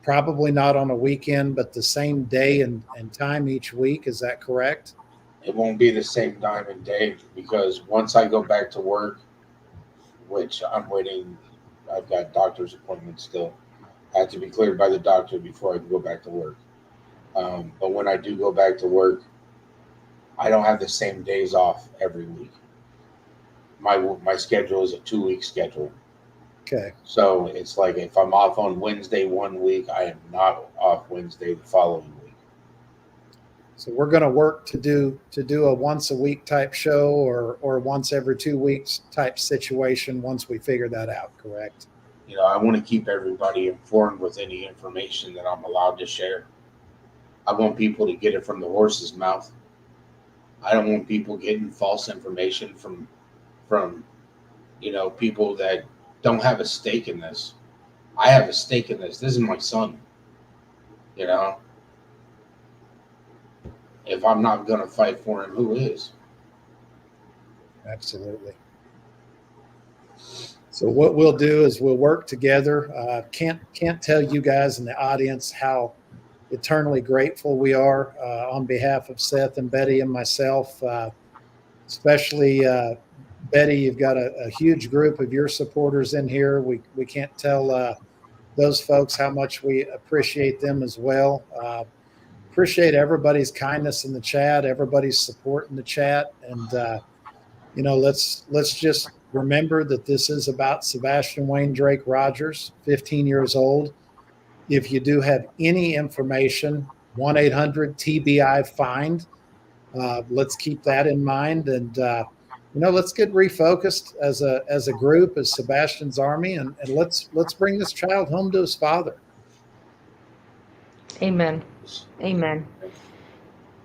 probably not on a weekend, but the same day and time each week. Is that correct? It won't be the same time and day because once I go back to work, which I'm waiting, I've got doctor's appointments still. I have to be cleared by the doctor before I can go back to work. But when I do go back to work, I don't have the same days off every week. My schedule is a 2 week schedule. Okay. So it's like if I'm off on Wednesday one week, I am not off Wednesday the following week. So we're going to work to do a once a week type show or once every 2 weeks type situation once we figure that out. Correct. I want to keep everybody informed with any information that I'm allowed to share. I want people to get it from the horse's mouth. I don't want people getting false information from people that don't have a stake in this. I have a stake in this. This is my son. You know, if I'm not going to fight for him, who is? Absolutely. So what we'll do is we'll work together. Can't tell you guys in the audience how eternally grateful we are on behalf of Seth and Betty and myself, especially Betty. You've got a huge group of your supporters in here. We can't tell those folks how much we appreciate them as well. Appreciate everybody's kindness in the chat, everybody's support in the chat, and let's just remember that this is about Sebastian Wayne Drake Rogers, 15 years old. If you do have any information, 1-800-TBI-FIND. Let's keep that in mind, and let's get refocused as a group, as Sebastian's Army, and let's bring this child home to his father. Amen. Amen.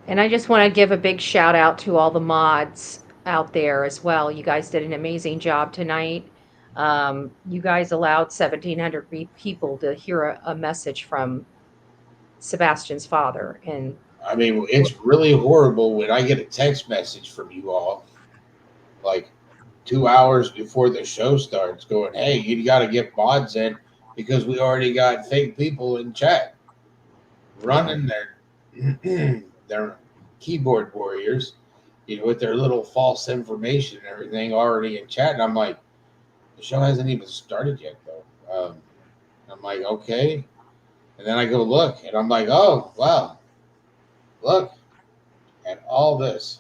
And I just want to give a big shout out to all the mods out there as well. You guys did an amazing job tonight. You guys allowed 1,700 people to hear a message from Sebastian's father. And I mean, it's really horrible when I get a text message from you all, like 2 hours before the show starts, going, "Hey, you got to get mods in because we already got fake people in chat running their keyboard warriors, with their little false information and everything already in chat." And I'm like, the show hasn't even started yet, though. I'm like, okay. And then I go look, and I'm like, oh, wow, look at all this.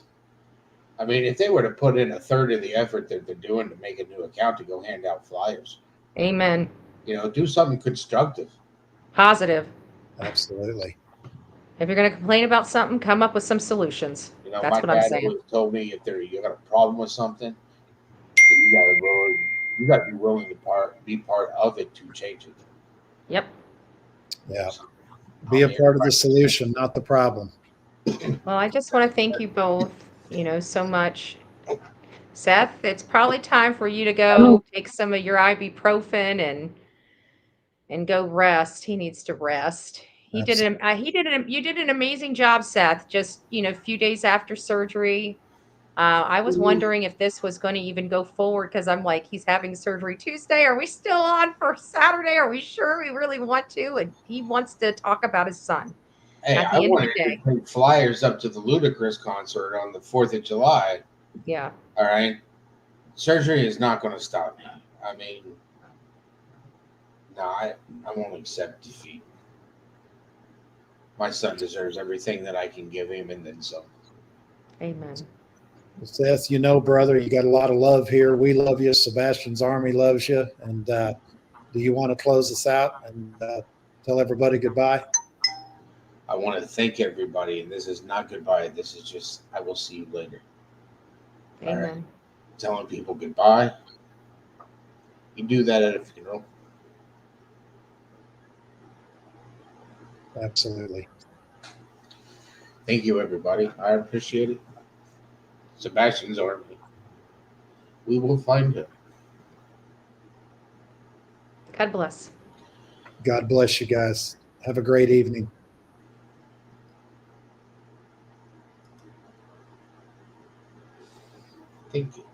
I mean, if they were to put in a third of the effort that they're doing to make a new account to go hand out flyers, amen. do something constructive. Positive. Absolutely. If you're going to complain about something, come up with some solutions. That's My what I'm dad saying. always told me if you got a problem with something, then you got to be willing to be part of it to change it. Yep. Yeah. So, Be a part of the solution, not the problem. Well, I just want to thank you both, so much. Seth, it's probably time for you to go take some of your ibuprofen and go rest. He needs to rest. You did an amazing job, Seth. Just, a few days after surgery. I was wondering if this was going to even go forward because I'm like, he's having surgery Tuesday. Are we still on for Saturday? Are we sure we really want to? And he wants to talk about his son Hey, at I the end of wanted the to day. take flyers up to the Ludacris concert on the 4th of July. Yeah. All right. Surgery is not going to stop me. I mean, no, I won't accept defeat. My son deserves everything that I can give him and then some. Amen. Seth, brother, you got a lot of love here. We love you. Sebastian's Army loves you. And do you want to close us out and tell everybody goodbye? I want to thank everybody, and this is not goodbye. This is just, I will see you later. Amen. All right. Telling people goodbye. You do that at a funeral. Absolutely. Thank you, everybody. I appreciate it. Sebastian's Army. We will find him. God bless. God bless you guys. Have a great evening. Thank you.